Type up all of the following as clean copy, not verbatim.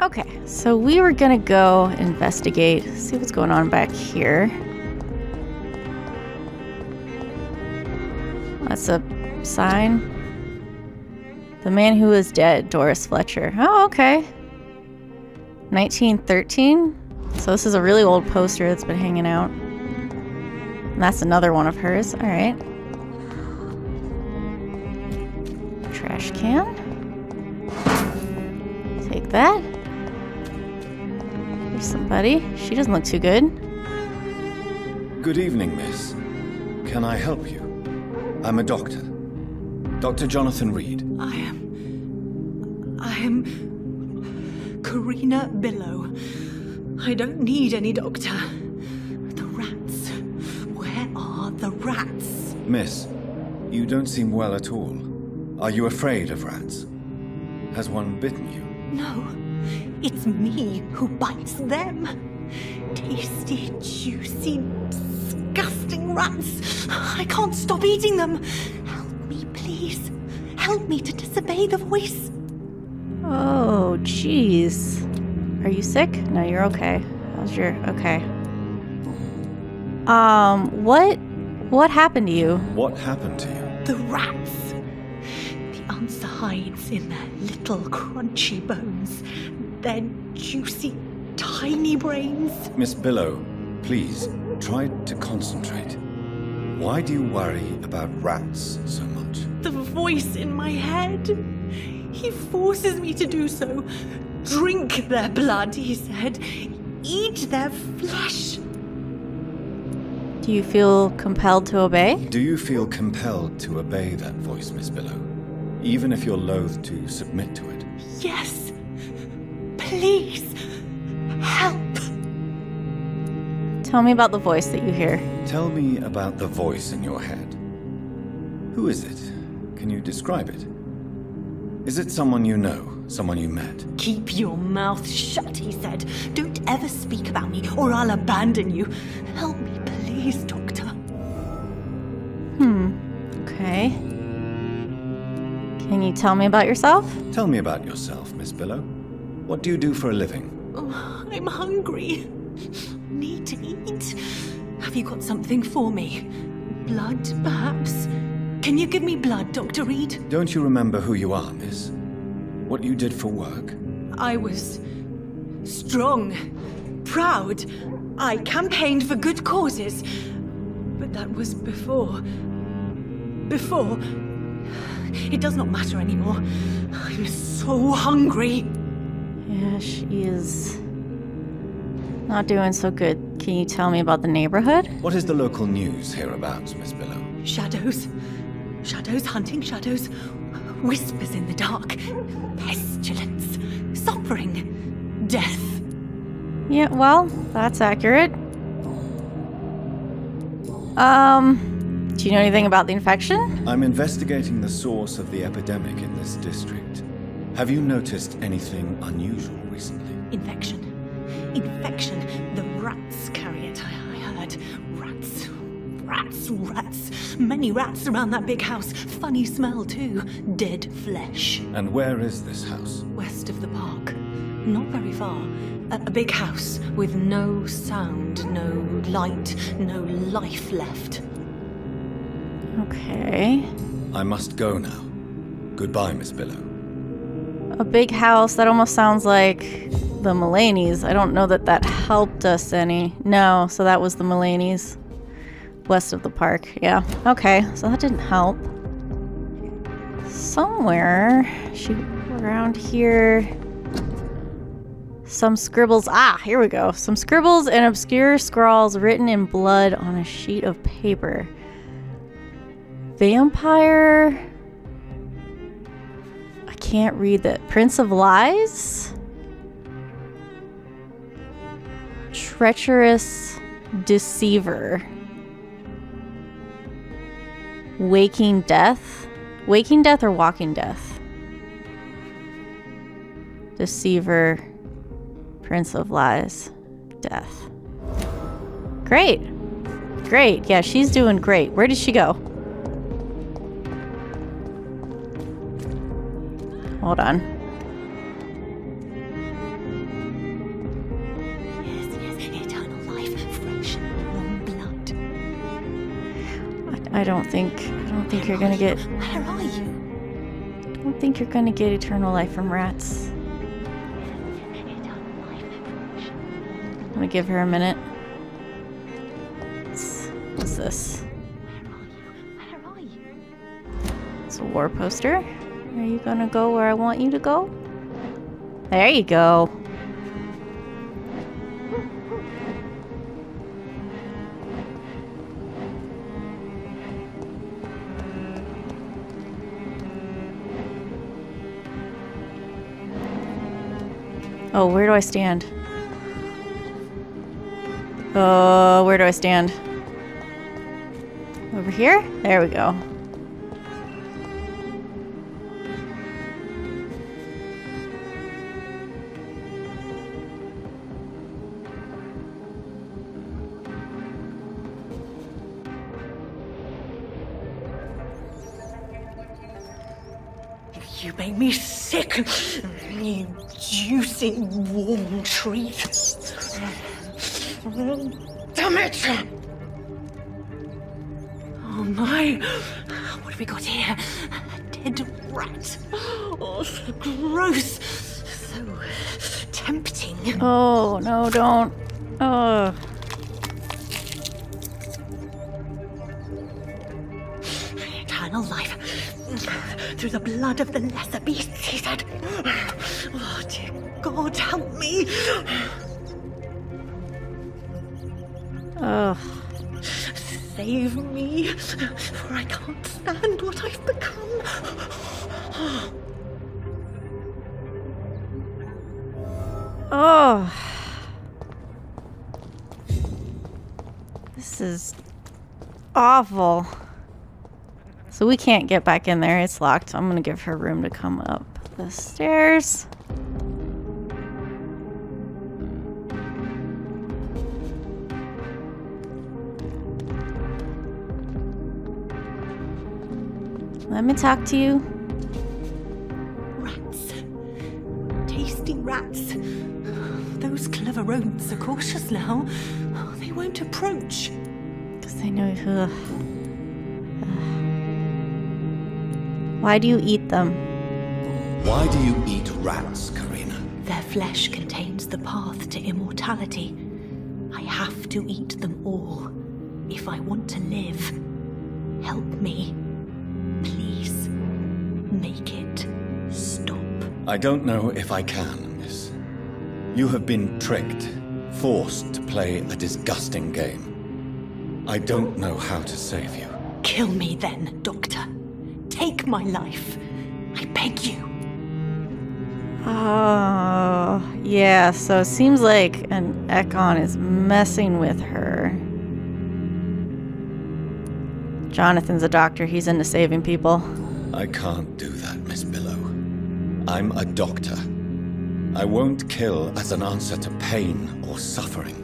Okay, so we were gonna go investigate, see what's going on back here. That's a sign. The man who is dead, Doris Fletcher. Oh, okay. 1913. So this is a really old poster that's been hanging out. And that's another one of hers. All right. Trash can. Take that. There's somebody. She doesn't look too good. Good evening, miss. Can I help you? I'm a doctor. Dr. Jonathan Reid. I am Karina Billow. I don't need any doctor. The rats. Where are the rats? Miss, you don't seem well at all. Are you afraid of rats? Has one bitten you? No, it's me who bites them. Tasty, juicy, disgusting rats. I can't stop eating them. Help me, please. Help me to disobey the voice. Oh, jeez. Are you sick? No, you're okay. How's your... Okay. What happened to you? What happened to you? The rats. The answer hides in their little crunchy bones. Their juicy, tiny brains. Miss Billow, please, try to concentrate. Why do you worry about rats so much? The voice in my head. He forces me to do so. Drink their blood, he said. Eat their flesh. Do you feel compelled to obey? Do you feel compelled to obey that voice, Miss Billow? Even if you're loath to submit to it? Yes. Please. Help. Tell me about the voice that you hear. Tell me about the voice in your head. Who is it? Can you describe it? Is it someone you know? Someone you met? Keep your mouth shut, he said. Don't ever speak about me, or I'll abandon you. Help me, please, Doctor. Okay. Can you tell me about yourself? Tell me about yourself, Miss Billow. What do you do for a living? Oh, I'm hungry. Need to eat. Have you got something for me? Blood, perhaps? Can you give me blood, Dr. Reid? Don't you remember who you are, miss? What you did for work? I was strong, proud. I campaigned for good causes. But that was before. It does not matter anymore. I'm so hungry. Yeah, she is not doing so good. Can you tell me about the neighborhood? What is the local news hereabouts, Miss Billow? Shadows. Shadows hunting shadows. Whispers in the dark. Pestilence. Suffering. Death. Yeah, well, that's accurate. Do you know anything about the infection? I'm investigating the source of the epidemic in this district. Have you noticed anything unusual recently? Infection. The rats carry it, I heard. Rats. Many rats around that big house. Funny smell, too. Dead flesh. And where is this house? West of the park. Not very far. A big house with no sound, no light, no life left. Okay. I must go now. Goodbye, Miss Billow. A big house, that almost sounds like the Mulaney's. I don't know that helped us any. No, so that was the Mulaney's. West of the park, yeah. Okay, so that didn't help. Somewhere, around here. Some scribbles. Ah, here we go. Some scribbles and obscure scrawls written in blood on a sheet of paper. Vampyr. I can't read that. Prince of Lies? Treacherous Deceiver. Waking Death? Waking Death or Walking Death? Deceiver. Prince of Lies. Death. Great. Great. Yeah, she's doing great. Where did she go? Hold on. I don't think you're gonna get... Where are you? I don't think you're gonna get eternal life from rats. I'm gonna give her a minute. What's this? Where are you? It's a war poster. Are you gonna go where I want you to go? There you go. Oh, where do I stand? Where do I stand? Over here? There we go. You make me sick, you juicy warm treat. Damn it! Oh my! What have we got here? A dead rat. Oh, so gross. So tempting. Oh, no, don't. Oh. Eternal life. Through the blood of the lesser beasts, he said. Oh, dear God, help me. Ugh. Save me, for I can't stand what I've become. Oh. This is awful. So we can't get back in there. It's locked. I'm gonna give her room to come up the stairs. Let me talk to you. Rats. Tasty rats. Those clever rodents are cautious now. They won't approach. Because they know who. Why do you eat them? Why do you eat rats, Karina? Their flesh contains the path to immortality. I have to eat them all if I want to live. Help me. Please. Make it stop. I don't know if I can, miss. You have been tricked, forced to play a disgusting game. I don't know how to save you. Kill me then, Doctor. Take my life. I beg you. Oh, yeah, so it seems like an Ekon is messing with her. Jonathan's a doctor. He's into saving people. I can't do that, Miss Billow. I'm a doctor. I won't kill as an answer to pain or suffering.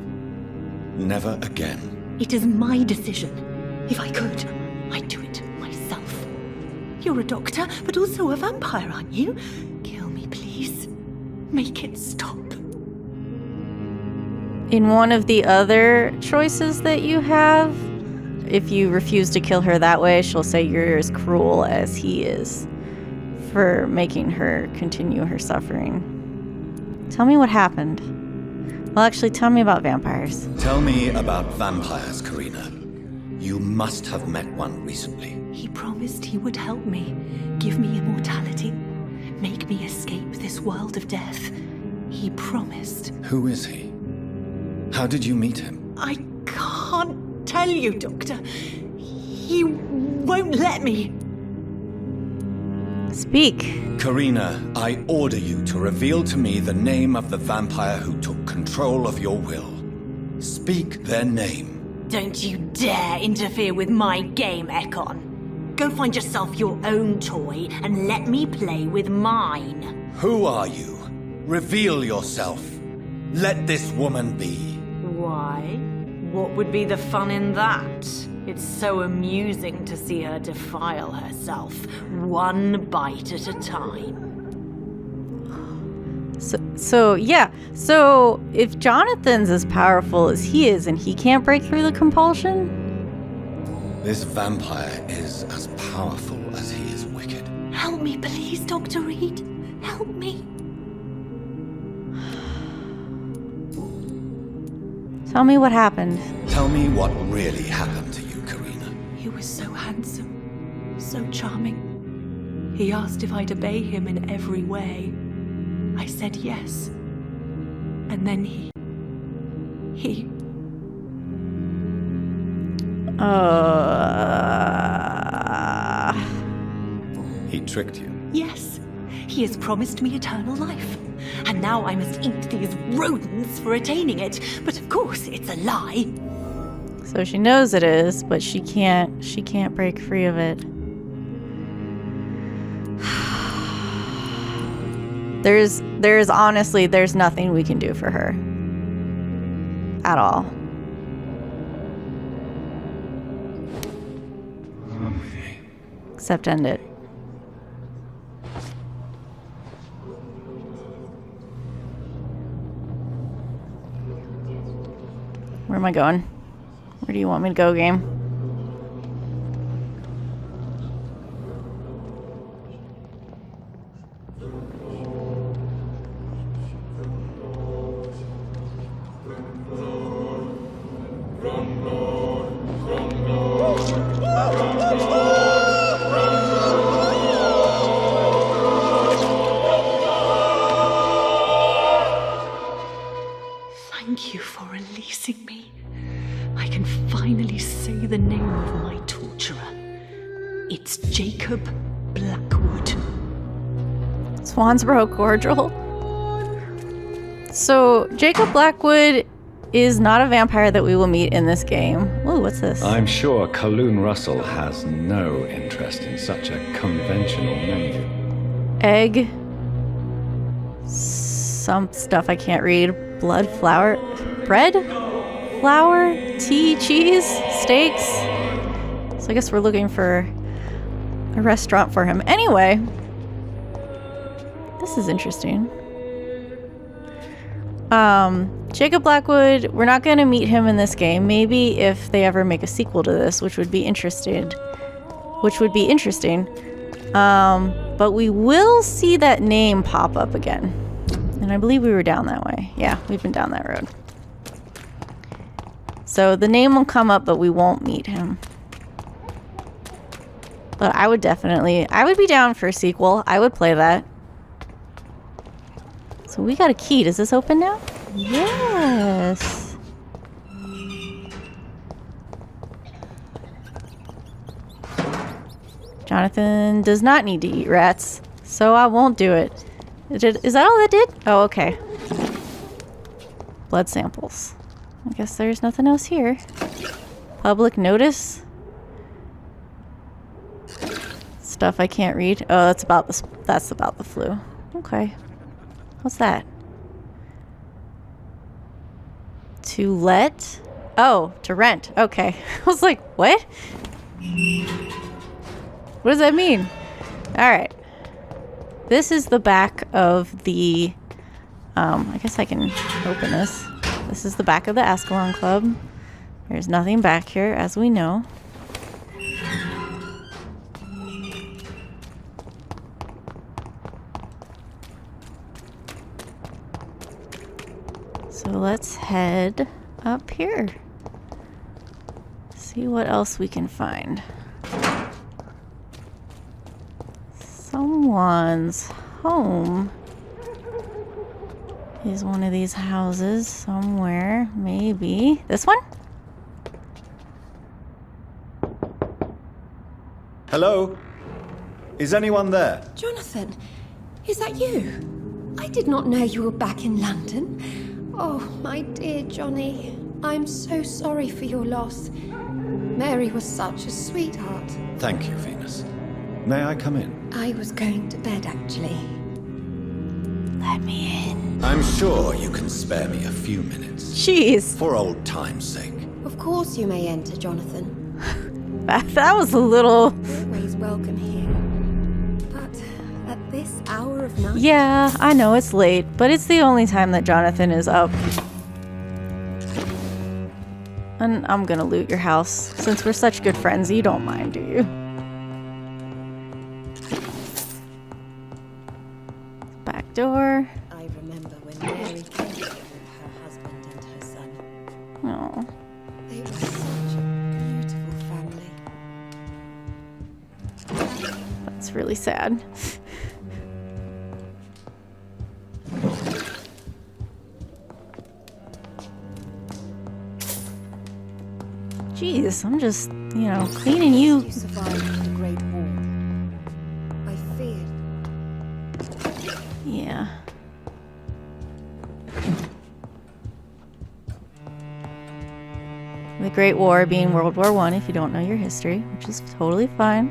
Never again. It is my decision. If I could, I'd do it myself. You're a doctor, but also a vampire, aren't you? Kill me, please. Make it stop. In one of the other choices that you have, if you refuse to kill her that way, she'll say you're as cruel as he is for making her continue her suffering. Tell me what happened. Well, actually, tell me about vampires. Tell me about vampires, Karina. You must have met one recently. He promised he would help me, give me immortality, make me escape this world of death. He promised. Who is he? How did you meet him? I can't tell you, Doctor. He won't let me. Speak. Karina, I order you to reveal to me the name of the vampire who took control of your will. Speak their name. Don't you dare interfere with my game, Ekon. Go find yourself your own toy and let me play with mine. Who are you? Reveal yourself. Let this woman be. Why? What would be the fun in that? It's so amusing to see her defile herself, one bite at a time. So if Jonathan's as powerful as he is and he can't break through the compulsion, This vampire is as powerful as he is wicked. Help me, please, Dr. Reid. Help me. Tell me what happened. Tell me what really happened to you, Karina. He was so handsome, so charming. He asked if I'd obey him in every way. I said yes. And then he... He tricked you. Yes. He has promised me eternal life. And now I must eat these rodents for attaining it. But of course, it's a lie. So she knows it is, but she can't break free of it. There's honestly, there's nothing we can do for her. At all. Except end it. Where am I going? Where do you want me to go, game? Thank you for releasing me. I can finally say the name of my torturer. It's Jacob Blackwood. Swansboro cordial. So Jacob Blackwood is not a vampire that we will meet in this game. Ooh, what's this? I'm sure Kaloon Russell has no interest in such a conventional menu. Egg. Some stuff I can't read. Blood, flour, bread, flour, tea, cheese, steaks. So I guess we're looking for a restaurant for him. Anyway, this is interesting. Jacob Blackwood, we're not going to meet him in this game. Maybe if they ever make a sequel to this, which would be interesting. But we will see that name pop up again. And I believe we were down that way. Yeah, we've been down that road. So the name will come up, but we won't meet him. But I would be down for a sequel. I would play that. So we got a key. Does this open now? Yes. Jonathan does not need to eat rats, so I won't do it. Is that all that did? Oh, okay. Blood samples. I guess there's nothing else here. Public notice. Stuff I can't read. Oh, that's about the flu. Okay. What's that? To let? Oh, to rent. Okay. I was like, what? What does that mean? All right. This is the back of the, I guess I can open this. This is the back of the Ascalon Club. There's nothing back here, as we know. So let's head up here. See what else we can find. Someone's home is one of these houses somewhere. Maybe this one? Hello? Is anyone there? Jonathan, is that you? I did not know you were back in London. Oh, my dear Johnny, I'm so sorry for your loss. Mary was such a sweetheart. Thank you, Venus. May I come in? I was going to bed, actually. Let me in. I'm sure you can spare me a few minutes. Jeez. For old time's sake. Of course you may enter, Jonathan. That was a little... Always welcome here. But at this hour of night... Yeah, I know it's late, but it's the only time that Jonathan is up. And I'm gonna loot your house. Since we're such good friends, you don't mind, do you? Back door. I remember when Mary came here with her husband and her son. Oh. They were such a beautiful family. That's really sad. Jeez, I'm just, cleaning you. You survived the Great War. I feared. Yeah. The Great War being World War I, if you don't know your history, which is totally fine.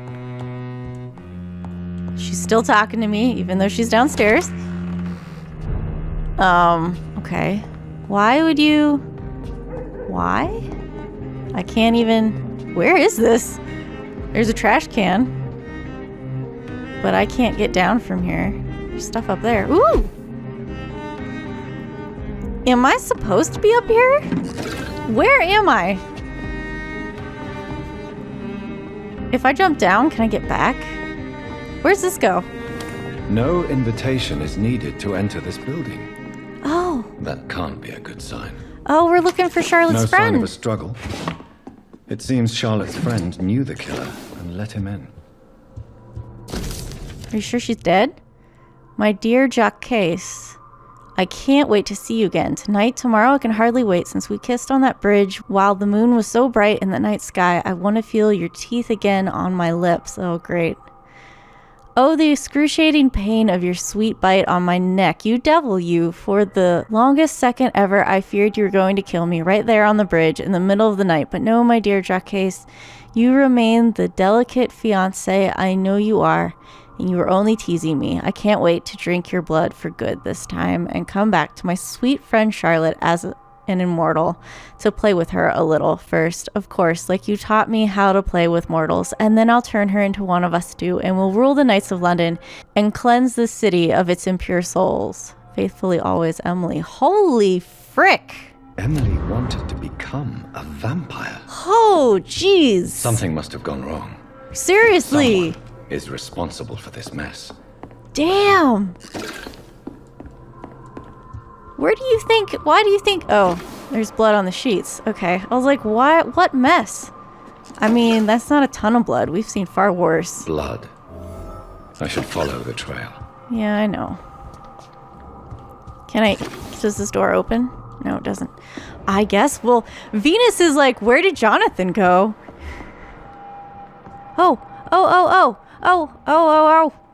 She's still talking to me, even though she's downstairs. Okay. Why would you... Why? I can't even... Where is this? There's a trash can. But I can't get down from here. There's stuff up there. Ooh! Am I supposed to be up here? Where am I? If I jump down, can I get back? Where's this go? No invitation is needed to enter this building. Oh. That can't be a good sign. Oh, we're looking for Charlotte's No friend. sign of a struggle. It seems Charlotte's friend knew the killer and let him in. Are you sure she's dead? My dear Jacques, I can't wait to see you again. Tonight, tomorrow, I can hardly wait. Since we kissed on that bridge while the moon was so bright in the night sky, I want to feel your teeth again on my lips. Oh, great. Oh, the excruciating pain of your sweet bite on my neck. You devil, you. For the longest second ever, I feared you were going to kill me right there on the bridge in the middle of the night. But no, my dear Jacques, you remain the delicate fiancé I know you are, and you were only teasing me. I can't wait to drink your blood for good this time and come back to my sweet friend Charlotte as an immortal to play with her a little first, of course, like you taught me how to play with mortals, and then I'll turn her into one of us two, and we'll rule the knights of London and cleanse the city of its impure souls. Faithfully always, Emily. Holy frick! Emily wanted to become a vampire. Oh, jeez. Something must have gone wrong. Seriously. Someone is responsible for this mess. Damn. Why do you think, oh, there's blood on the sheets. Okay. I was like, what mess? I mean, that's not a ton of blood. We've seen far worse. Blood. I should follow the trail. Yeah, I know. Does this door open? No, it doesn't. I guess, well, Venus is like, where did Jonathan go? Oh,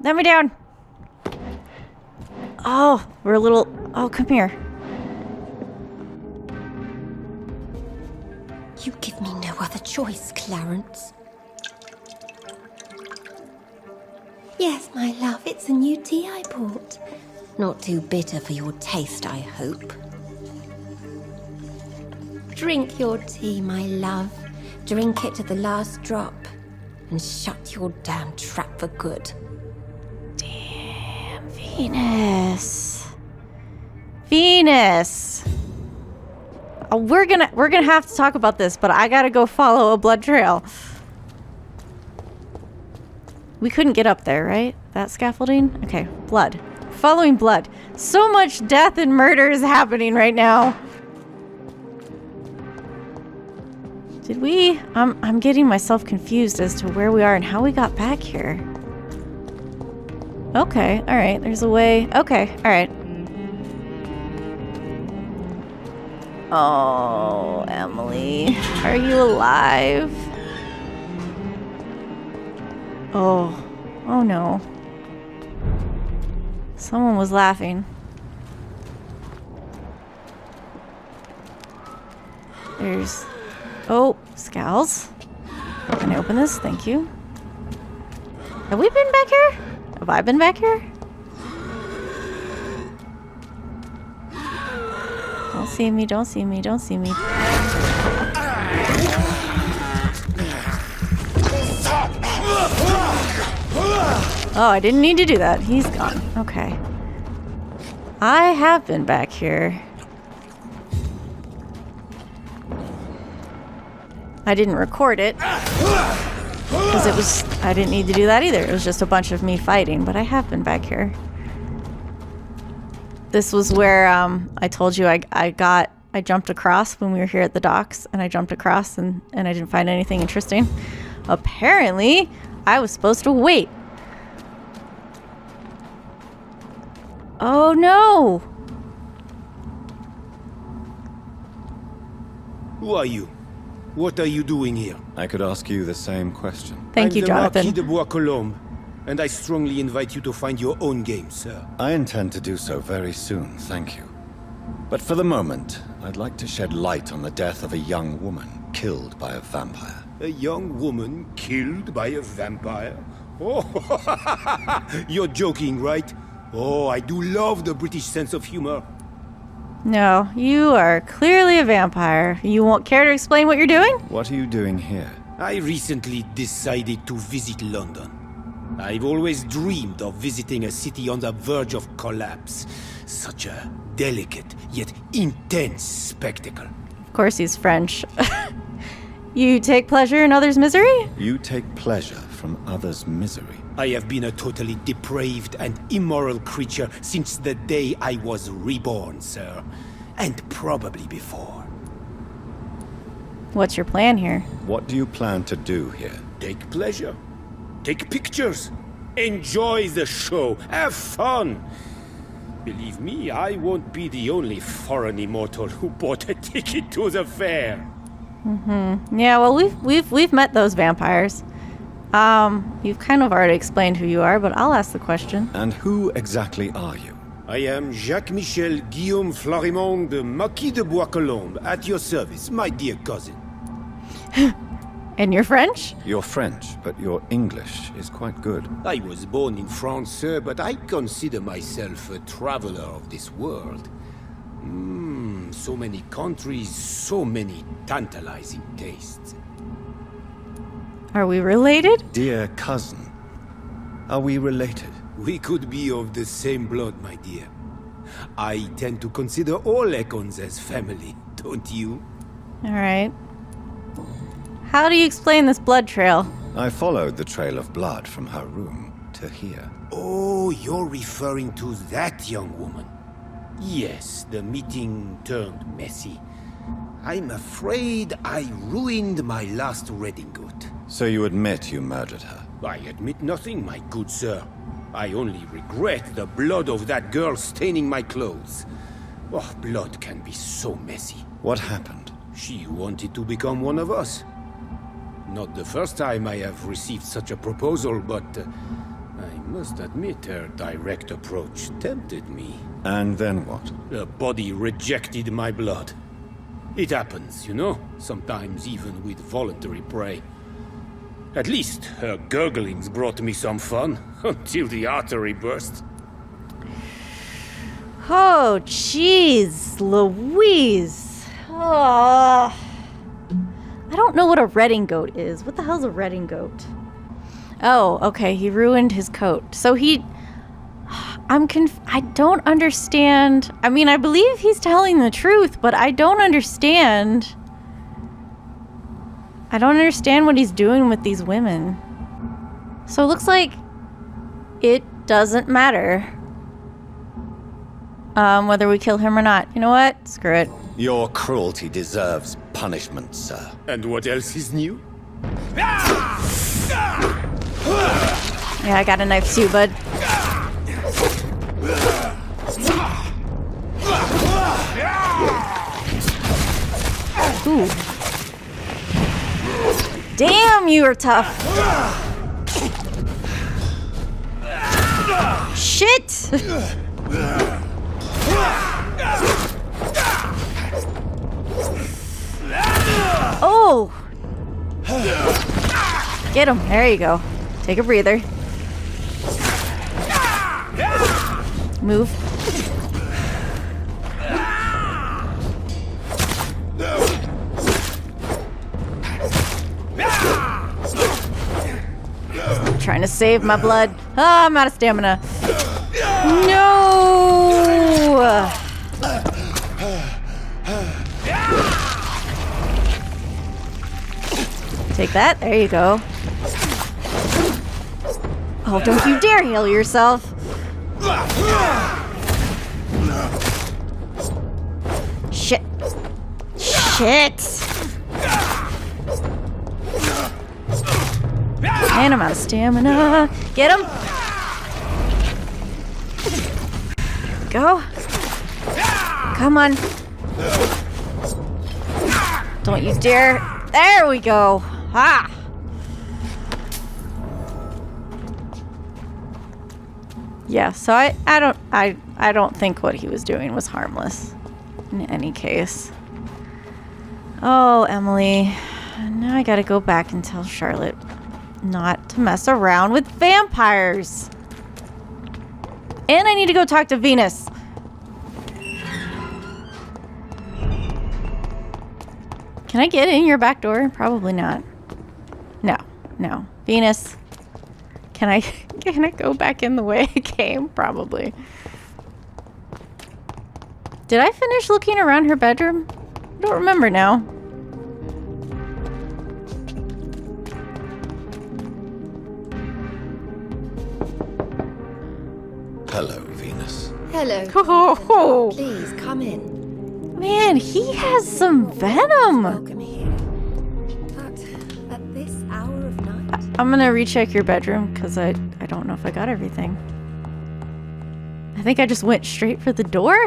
let me down. Oh, come here. You give me no other choice, Clarence. Yes, my love, it's a new tea I bought. Not too bitter for your taste, I hope. Drink your tea, my love. Drink it to the last drop. And shut your damn trap for good. Damn, Venus. Oh, we're gonna have to talk about this, but I gotta go follow a blood trail. We couldn't get up there, right? That scaffolding? Okay, blood. Following blood. So much death and murder is happening right now. Did we? I'm getting myself confused as to where we are and how we got back here. Okay, alright, there's a way. Okay, alright. Oh, Emily, are you alive? Oh no. Someone was laughing. There's... Oh, scowls. Can I open this? Thank you. Have we been back here? Have I been back here? Don't see me, don't see me, don't see me. Oh, I didn't need to do that. He's gone. Okay. I have been back here. I didn't record it. Because I didn't need to do that either. It was just a bunch of me fighting, but I have been back here. This was where I told you I jumped across when we were here at the docks, and I jumped across and I didn't find anything interesting. Apparently, I was supposed to wait. Oh no! Who are you? What are you doing here? I could ask you the same question. Thank you, Jonathan. I'm the Marquis de Bois-Colombes, and I strongly invite you to find your own game, sir. I intend to do so very soon, thank you. But for the moment, I'd like to shed light on the death of a young woman killed by a vampire. A young woman killed by a vampire? Oh, you're joking, right? Oh, I do love the British sense of humor. No, you are clearly a vampire. You won't care to explain what you're doing? What are you doing here? I recently decided to visit London. I've always dreamed of visiting a city on the verge of collapse. Such a delicate, yet intense spectacle. Of course he's French. You take pleasure in others' misery? You take pleasure from others' misery. I have been a totally depraved and immoral creature since the day I was reborn, sir. And probably before. What's your plan here? What do you plan to do here? Take pleasure. Take pictures. Enjoy the show. Have fun. Believe me, I won't be the only foreign immortal who bought a ticket to the fair. Yeah, well, we've met those vampires. You've kind of already explained who you are, but I'll ask the question. And who exactly are you? I am Jacques-Michel Guillaume Florimond de Marquis de Bois-Colombes, at your service, my dear cousin. And you're French? You're French, but your English is quite good. I was born in France, sir, but I consider myself a traveler of this world. So many countries, so many tantalizing tastes. Are we related? Dear cousin, are we related? We could be of the same blood, my dear. I tend to consider all Econs as family, don't you? All right. How do you explain this blood trail? I followed the trail of blood from her room to here. Oh, you're referring to that young woman. Yes, the meeting turned messy. I'm afraid I ruined my last redingote. So you admit you murdered her? I admit nothing, my good sir. I only regret the blood of that girl staining my clothes. Oh, blood can be so messy. What happened? She wanted to become one of us. Not the first time I have received such a proposal, but I must admit her direct approach tempted me. And then what? Her body rejected my blood. It happens, you know, sometimes even with voluntary prey. At least her gurglings brought me some fun, until the artery burst. Oh, jeez, Louise. Oh. I don't know what a redingote is. What the hell's a redingote? Oh, okay, he ruined his coat. So I don't understand. I mean, I believe he's telling the truth, but I don't understand. I don't understand what he's doing with these women. So it looks like it doesn't matter whether we kill him or not. You know what? Screw it. Your cruelty deserves punishment, sir. And what else is new? Yeah, I got a knife too, bud. Ooh. Damn, you are tough. Shit! Oh! Get him. There you go. Take a breather. Move. I'm trying to save my blood. Oh, I'm out of stamina. No! Take that. There you go. Oh, don't you dare heal yourself. Shit. Shit. And I'm out of stamina. Get him. Go. Come on. Don't you dare. There we go. Ha. Yeah, so I don't think what he was doing was harmless in any case. Oh, Emily. Now I gotta go back and tell Charlotte not to mess around with vampires. And I need to go talk to Venus. Can I get in your back door? Probably not. No. Venus. Can I go back in the way I came? Probably. Did I finish looking around her bedroom? I don't remember now. Hello, Venus. Hello. Oh, Please, come in. man, he has some venom. Welcome here. But at this hour of night... I'm gonna recheck your bedroom because I don't know if I got everything. I think I just went straight for the door.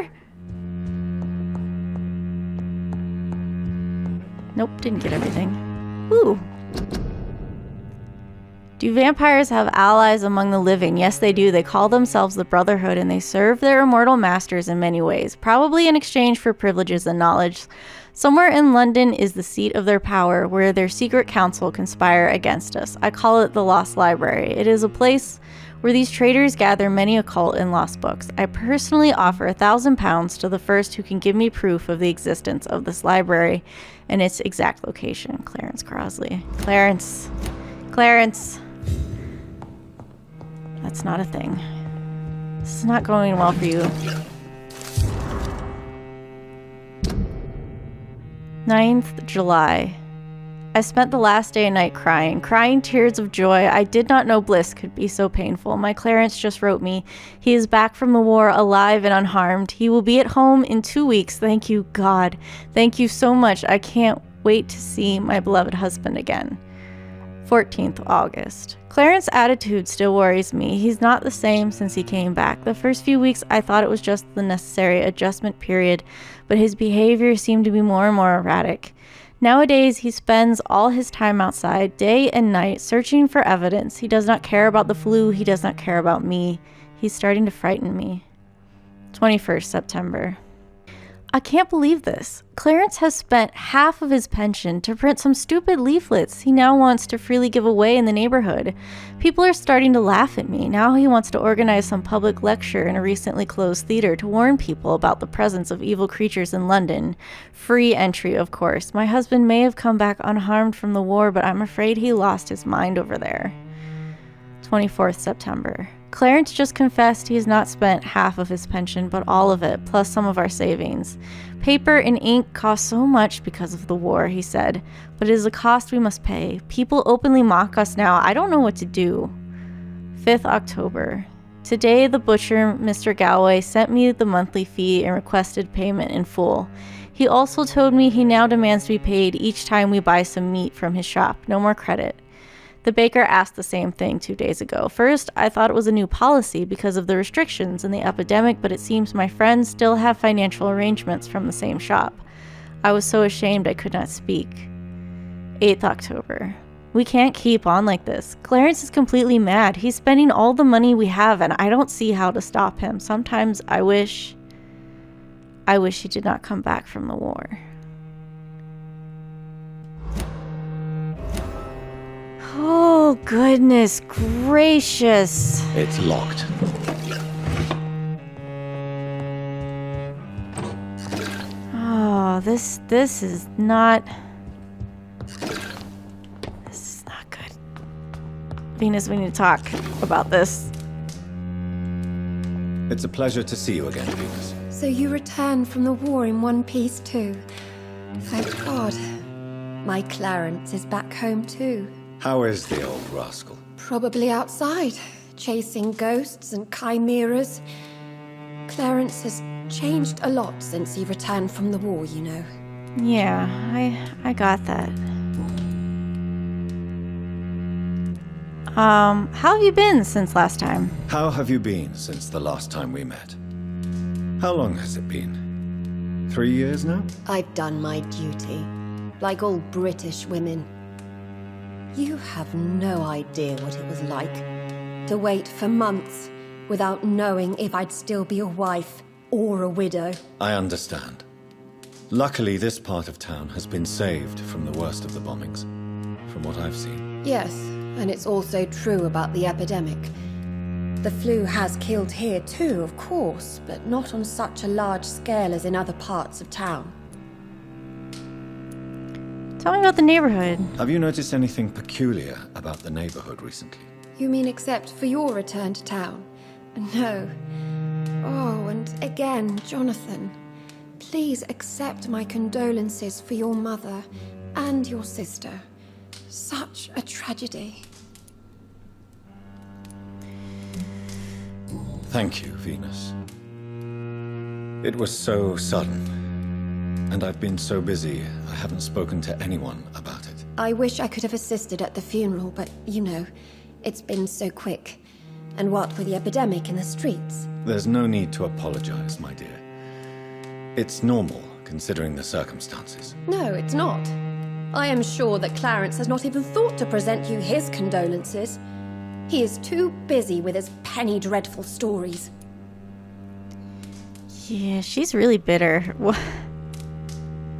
Nope, didn't get everything. Ooh. Do vampires have allies among the living? Yes, they do. They call themselves the Brotherhood, and they serve their immortal masters in many ways, probably in exchange for privileges and knowledge. Somewhere in London is the seat of their power, where their secret council conspire against us. I call it the Lost Library. It is a place where these traitors gather many occult and lost books. I personally offer £1,000 to the first who can give me proof of the existence of this library and its exact location. Clarence Crosley. Clarence. That's not a thing. This is not going well for you. 9th July. I spent the last day and night crying tears of joy. I did not know bliss could be so painful. My Clarence just wrote me. He is back from the war, alive and unharmed. He will be at home in 2 weeks. Thank you, God. Thank you so much. I can't wait to see my beloved husband again. 14th August. Clarence's attitude still worries me. He's not the same since he came back. The first few weeks I thought it was just the necessary adjustment period, but his behavior seemed to be more and more erratic. Nowadays, he spends all his time outside, day and night, searching for evidence. He does not care about the flu. He does not care about me. He's starting to frighten me. 21st September. I can't believe this. Clarence has spent half of his pension to print some stupid leaflets he now wants to freely give away in the neighborhood. People are starting to laugh at me. Now he wants to organize some public lecture in a recently closed theater to warn people about the presence of evil creatures in London. Free entry, of course. My husband may have come back unharmed from the war, but I'm afraid he lost his mind over there. 24th September. Clarence just confessed he has not spent half of his pension, but all of it, plus some of our savings. Paper and ink cost so much because of the war, he said, but it is a cost we must pay. People openly mock us now. I don't know what to do. 5th October. Today, the butcher, Mr. Galway, sent me the monthly fee and requested payment in full. He also told me he now demands to be paid each time we buy some meat from his shop. No more credit. The baker asked the same thing 2 days ago. First, I thought it was a new policy because of the restrictions and the epidemic, but it seems my friends still have financial arrangements from the same shop. I was so ashamed I could not speak. 8th October. We can't keep on like this. Clarence is completely mad. He's spending all the money we have, and I don't see how to stop him. Sometimes I wish he did not come back from the war. Oh, goodness gracious. It's locked. Oh, this is not... This is not good. Venus, we need to talk about this. It's a pleasure to see you again, Venus. So you returned from the war in one piece too. Thank God. My Clarence is back home too. How is the old rascal? Probably outside, chasing ghosts and chimeras. Clarence has changed a lot since he returned from the war, you know. Yeah, I got that. How have you been since last time? How have you been since the last time we met? How long has it been? 3 years now? I've done my duty, like all British women. You have no idea what it was like to wait for months without knowing if I'd still be a wife or a widow. I understand. Luckily, this part of town has been saved from the worst of the bombings, from what I've seen. Yes, and it's also true about the epidemic. The flu has killed here too, of course, but not on such a large scale as in other parts of town. Tell me about the neighborhood. Have you noticed anything peculiar about the neighborhood recently? You mean except for your return to town? No. Oh, and again, Jonathan, please accept my condolences for your mother and your sister. Such a tragedy. Thank you, Venus. It was so sudden, and I've been so busy, I haven't spoken to anyone about it. I wish I could have assisted at the funeral, but, you know, it's been so quick. And what with the epidemic in the streets? There's no need to apologize, my dear. It's normal, considering the circumstances. No, it's not. I am sure that Clarence has not even thought to present you his condolences. He is too busy with his penny dreadful stories. Yeah, she's really bitter.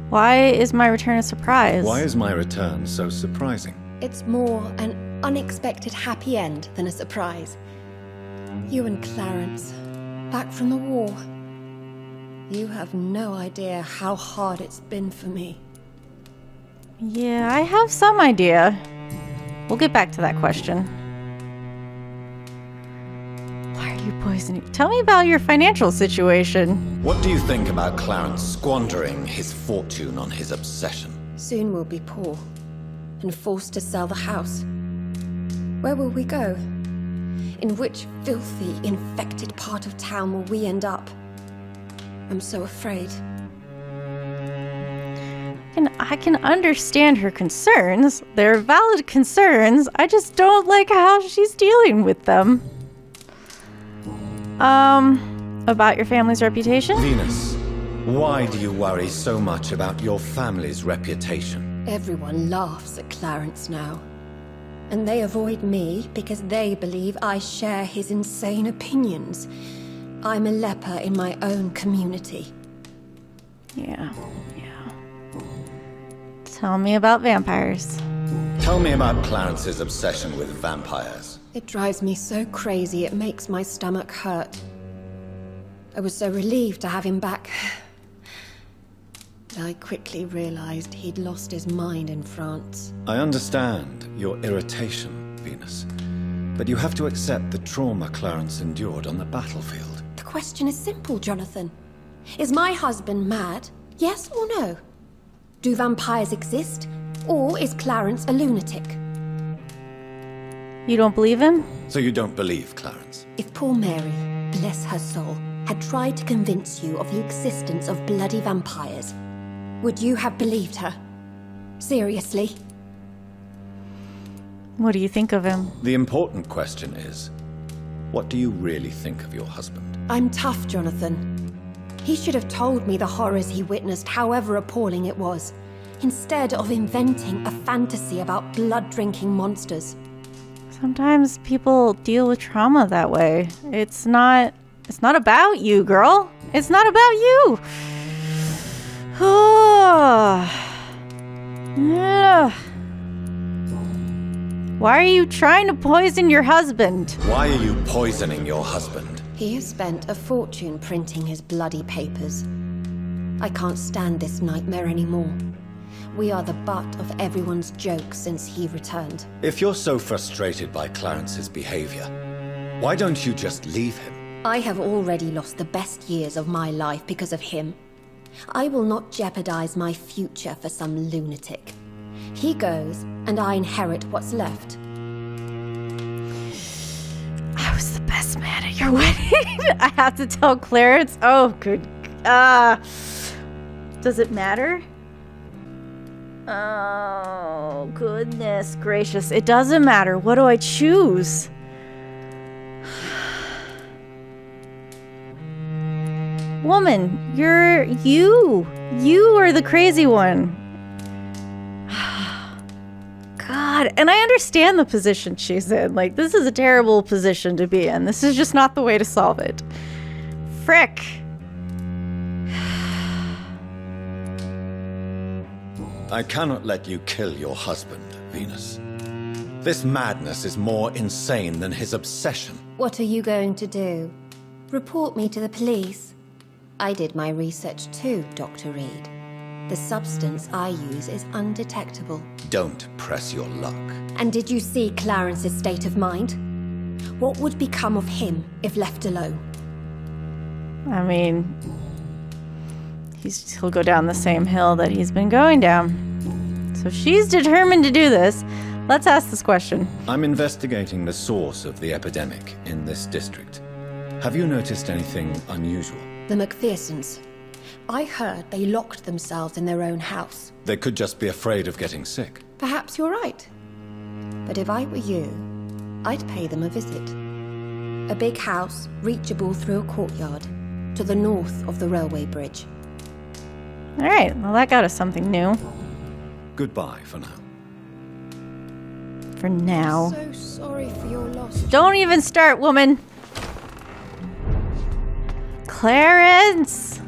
Why is my return a surprise? Why is my return so surprising? It's more an unexpected happy end than a surprise. You and Clarence, back from the war. You have no idea how hard it's been for me. Yeah, I have some idea. We'll get back to that question. Why are you poisoning? Tell me about your financial situation. What do you think about Clarence squandering his fortune on his obsession? Soon we'll be poor and forced to sell the house. Where will we go? In which filthy, infected part of town will we end up? I'm so afraid. And I can understand her concerns. They're valid concerns. I just don't like how she's dealing with them. About your family's reputation? Venus, why do you worry so much about your family's reputation? Everyone laughs at Clarence now. And they avoid me because they believe I share his insane opinions. I'm a leper in my own community. Yeah. Tell me about vampires. Tell me about Clarence's obsession with vampires. It drives me so crazy it makes my stomach hurt. I was so relieved to have him back. But I quickly realized he'd lost his mind in France. I understand your irritation, Venus. But you have to accept the trauma Clarence endured on the battlefield. The question is simple, Jonathan. Is my husband mad? Yes or no? Do vampires exist? Or is Clarence a lunatic? You don't believe him? So you don't believe Clarence? If poor Mary, bless her soul, had tried to convince you of the existence of bloody vampires, would you have believed her? Seriously? What do you think of him? The important question is, what do you really think of your husband? I'm tough, Jonathan. He should have told me the horrors he witnessed, however appalling it was, instead of inventing a fantasy about blood-drinking monsters. Sometimes people deal with trauma that way. It's not about you, girl. It's not about you. Why are you trying to poison your husband? Why are you poisoning your husband? He has spent a fortune printing his bloody papers. I can't stand this nightmare anymore. We are the butt of everyone's jokes since he returned. If you're so frustrated by Clarence's behavior, why don't you just leave him? I have already lost the best years of my life because of him. I will not jeopardize my future for some lunatic. He goes, and I inherit what's left. I was the best man at your wedding. I have to tell Clarence. Oh, good. Does it matter? Oh, goodness gracious. It doesn't matter. What do I choose? Woman, you are the crazy one. God, and I understand the position she's in. Like, this is a terrible position to be in. This is just not the way to solve it. Frick. I cannot let you kill your husband, Venus. This madness is more insane than his obsession. What are you going to do? Report me to the police? I did my research too, Dr. Reid. The substance I use is undetectable. Don't press your luck. And did you see Clarence's state of mind? What would become of him if left alone? I mean, he'll go down the same hill that he's been going down. So she's determined to do this. Let's ask this question. I'm investigating the source of the epidemic in this district. Have you noticed anything unusual? The McPhersons. I heard they locked themselves in their own house. They could just be afraid of getting sick. Perhaps you're right. But if I were you, I'd pay them a visit. A big house, reachable through a courtyard, to the north of the railway bridge. All right, well, that got us something new. Goodbye for now. For now. So sorry for your loss. Don't even start, woman. Clarence!